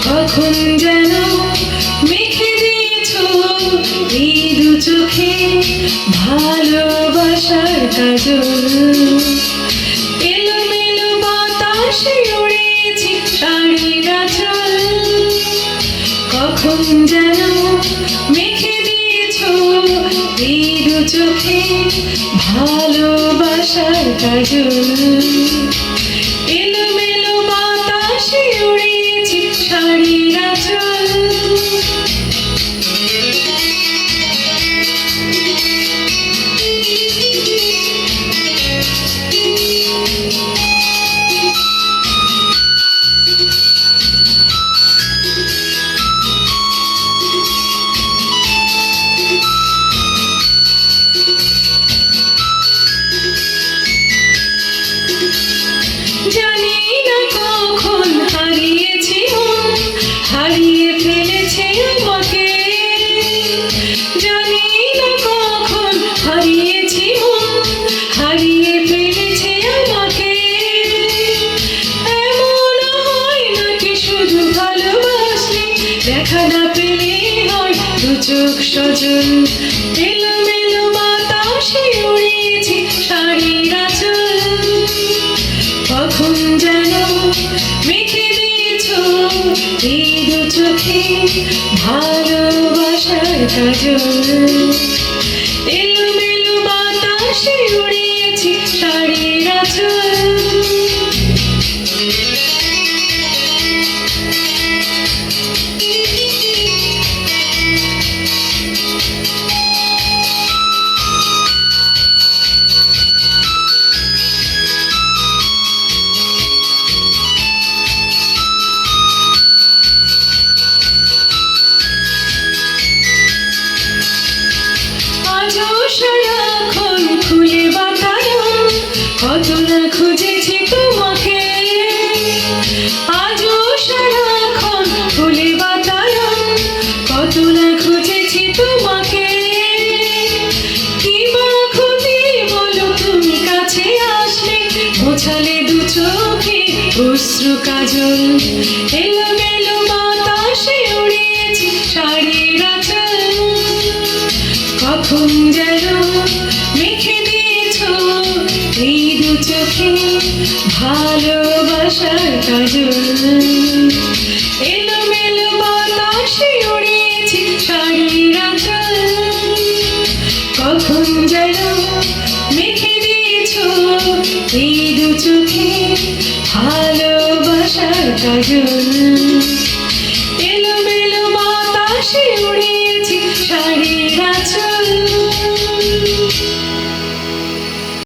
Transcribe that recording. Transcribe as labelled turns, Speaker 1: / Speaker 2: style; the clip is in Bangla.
Speaker 1: কখন যেন মেখে দিয়েছ এই দু চোখে ভালোবাসার কাজল। এলোমেলো বাতাসে উড়েছি শাড়ির আঁচল, কখন যেন মেখে দিয়েছ এই দু চোখে ভালোবাসার কাজল। এলোমেলো বাতাসে উড়েছি শাড়ির আঁচল। জানি না কখন হারিয়েছি মন, হারিয়ে ফেলেছে আমাকে। জানি না কখন হারিয়েছি মন, হারিয়ে ফেলেছে আমাকে। এমন হয় নাকি শুধু ভালোবাসলে দেখা না পেলে হয় দু চোখ সজল। এলোমেলো বাতাসে উড়েছি শাড়ির আঁচল, কখন যেন মেখে দিয়েছ এই দু চোখে ভালোবাসার কাজল। এলোমেলো বাতাসে উড়িয়েছি শাড়ির আঁচল। সারাক্ষণ খুলে বাতায়ন, কত না খুঁজেছি তোমাকে। আজও সারাক্ষণ খুলে বাতায়ন, কত না খুঁজেছি তোমাকে। কি বা ক্ষতি বলো তুমি কাছে আসলে, মোছালে দু চোখে অশ্রু কাজল। এলোমেলো বাতাসে উড়িয়েছি শাড়ির আঁচল, কখন যেন মেখে দিয়েছ এই দু চোখে ভালোবাসার কাজল। এলোমেলো বাতাসে উড়িয়েছি শাড়ির আঁচল, কখন যেন মেখে দিয়েছ এই দু চোখে ভালোবাসার কাজল।